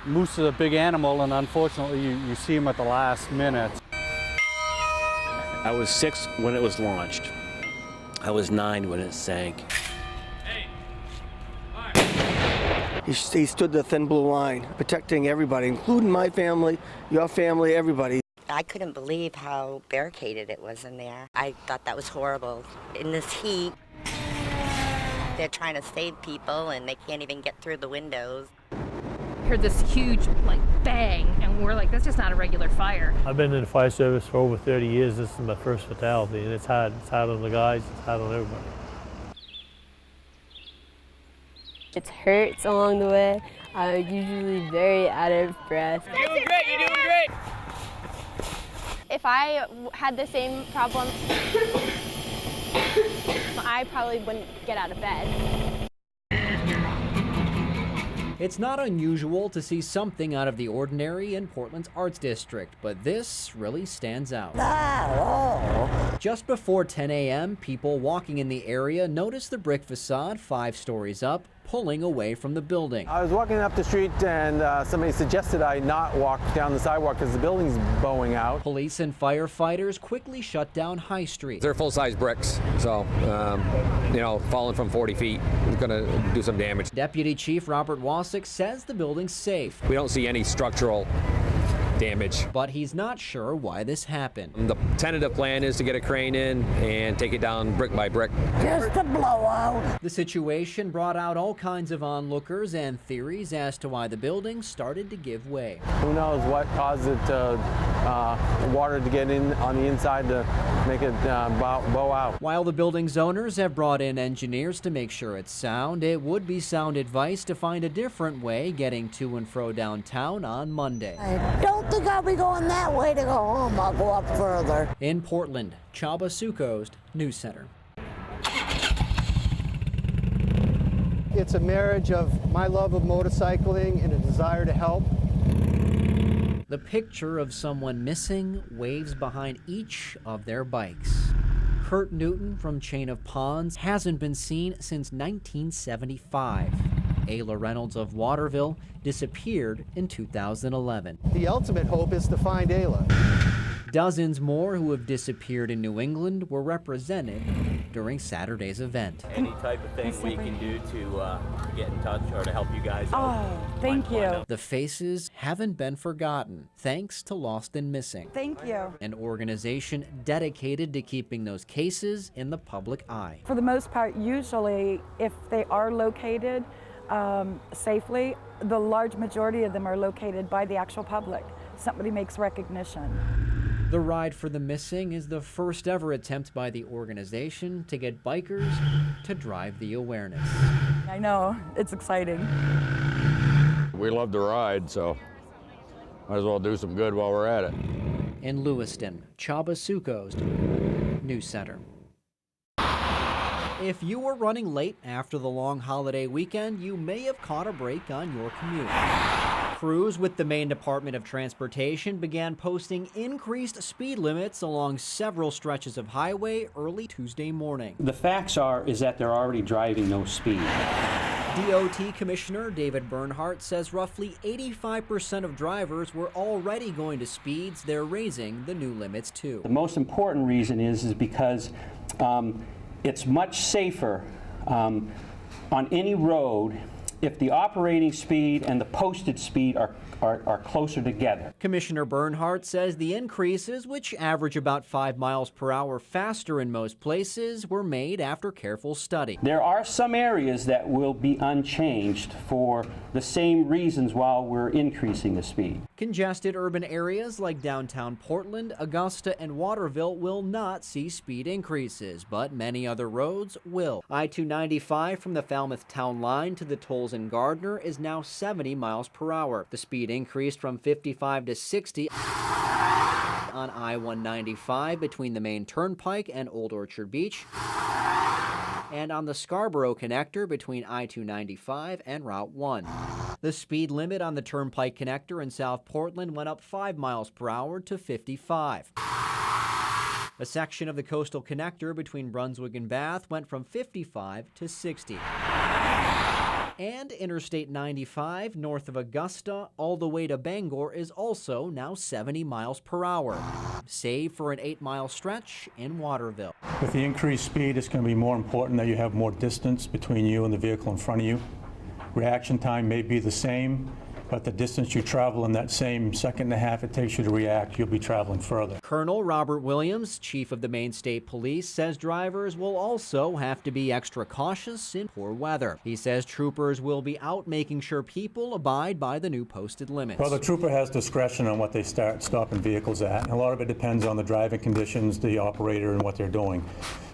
Moose is a big animal, and unfortunately you see him at the last minute. I was 6 when it was launched. I was 9 when it sank. He stood the thin blue line, protecting everybody, including my family, your family, everybody. I couldn't believe how barricaded it was in there. I thought that was horrible. In this heat, they're trying to save people and they can't even get through the windows. Heard this huge bang, and we're like, that's just not a regular fire. I've been in the fire service for over 30 years. This is my first fatality, and it's hard. It's hard on the guys, it's hard on everybody. It hurts along the way. I'm usually very out of breath. You're doing great, you're doing great. If I had the same problem, I probably wouldn't get out of bed. It's not unusual to see something out of the ordinary in Portland's Arts District, but this really stands out. Just before 10 a.m., people walking in the area noticed the brick facade 5 stories up, pulling away from the building. I was walking up the street and somebody suggested I not walk down the sidewalk because the building's bowing out. Police and firefighters quickly shut down High Street. They're full-size bricks, so, you know, falling from 40 feet is going to do some damage. Deputy Chief Robert Wasick says the building's safe. We don't see any structural damage. But he's not sure why this happened. The tentative plan is to get a crane in and take it down brick by brick. Just a blowout. The situation brought out all kinds of onlookers and theories as to why the building started to give way. Who knows what caused it to, water to get in on the inside to make it bow out. While the building's owners have brought in engineers to make sure it's sound, it would be sound advice to find a different way getting to and fro downtown on Monday. I don't think I'll be going that way to go home. I'll go up further. In Portland, Csaba Sukosd, News Center. It's a marriage of my love of motorcycling and a desire to help. The picture of someone missing waves behind each of their bikes. Kurt Newton from Chain of Ponds hasn't been seen since 1975. Ayla Reynolds of Waterville disappeared in 2011. The ultimate hope is to find Ayla. Dozens more who have disappeared in New England were represented during Saturday's event. Any type of thing we can do to get in touch or to help you guys out? Oh, thank you. The faces haven't been forgotten, thanks to Lost and Missing. Thank you. An organization dedicated to keeping those cases in the public eye. For the most part, usually, if they are located safely, the large majority of them are located by the actual public. Somebody makes recognition. The Ride for the Missing is the first ever attempt by the organization to get bikers to drive the awareness. I know, it's exciting. We love to ride, so might as well do some good while we're at it. In Lewiston, Csaba Sukosd, News Center. If you were running late after the long holiday weekend, you may have caught a break on your commute. Crews with the Maine Department of Transportation began posting increased speed limits along several stretches of highway early Tuesday morning. The facts is that they're already driving no speed. DOT Commissioner David Bernhardt says roughly 85% of drivers were already going to speeds they're raising the new limits to. The most important reason is because it's much safer on any road if the operating speed and the posted speed are closer together. Commissioner Bernhardt says the increases, which average about 5 miles per hour faster in most places, were made after careful study. There are some areas that will be unchanged for the same reasons while we're increasing the speed. Congested urban areas like downtown Portland, Augusta, and Waterville will not see speed increases, but many other roads will. I-295 from the Falmouth Town Line to the tolls in Gardner is now 70 miles per hour. The speed increased from 55 to 60 on I-195 between the Maine Turnpike and Old Orchard Beach, and on the Scarborough connector between I-295 and Route 1. The speed limit on the Turnpike connector in South Portland went up 5 miles per hour to 55. A section of the coastal connector between Brunswick and Bath went from 55 to 60. And Interstate 95 north of Augusta all the way to Bangor is also now 70 miles per hour, save for an 8-mile stretch in Waterville. With the increased speed, it's going to be more important that you have more distance between you and the vehicle in front of you. Reaction time may be the same, but the distance you travel in that same second and a half it takes you to react, you'll be traveling further. Colonel Robert Williams, chief of the Maine State Police, says drivers will also have to be extra cautious in poor weather. He says troopers will be out making sure people abide by the new posted limits. Well, the trooper has discretion on what they start stopping vehicles at. A lot of it depends on the driving conditions, the operator, and what they're doing.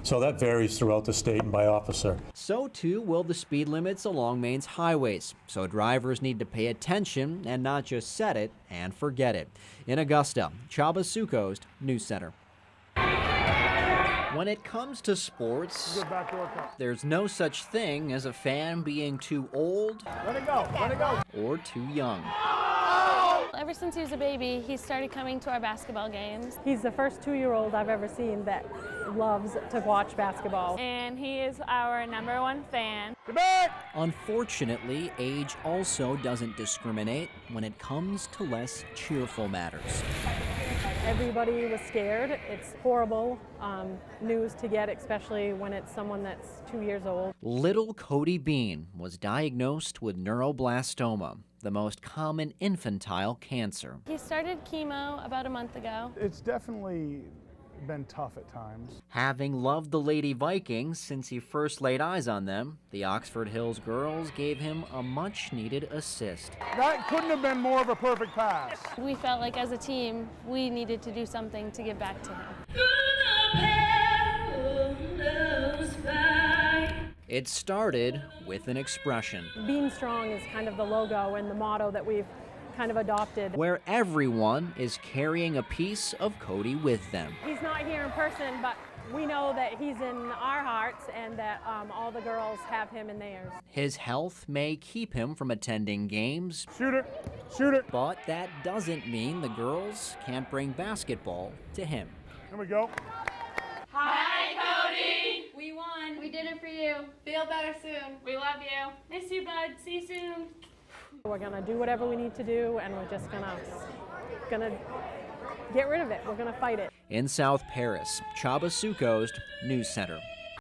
So that varies throughout the state and by officer. So too will the speed limits along Maine's highways. So drivers need to pay attention and not just set it and forget it. In Augusta, Csaba Sukosd, News Center. When it comes to sports, there's no such thing as a fan being too old or too young. Ever since he was a baby, he started coming to our basketball games. He's the first 2-year-old I've ever seen that loves to watch basketball. And he is our #1 fan. Unfortunately, age also doesn't discriminate when it comes to less cheerful matters. Everybody was scared. It's horrible news to get, especially when it's someone that's 2 years old. Little Cody Bean was diagnosed with neuroblastoma, the most common infantile cancer. He started chemo about a month ago. It's definitely been tough at times. Having loved the Lady Vikings since he first laid eyes on them, the Oxford Hills girls gave him a much-needed assist. That couldn't have been more of a perfect pass. We felt like as a team, we needed to do something to give back to him. It started with an expression. Being strong is kind of the logo and the motto that we've kind of adopted. Where everyone is carrying a piece of Cody with them. He's not here in person, but we know that he's in our hearts and that all the girls have him in theirs. His health may keep him from attending games. Shoot it! Shoot it! But that doesn't mean the girls can't bring basketball to him. Here we go. Hi, Cody! We won. We did it for you. Feel better soon. We love you. Miss you, bud. See you soon. We're gonna do whatever we need to do, and we're just gonna get rid of it. We're gonna fight it. In South Paris, Csaba Sukosd, News Center.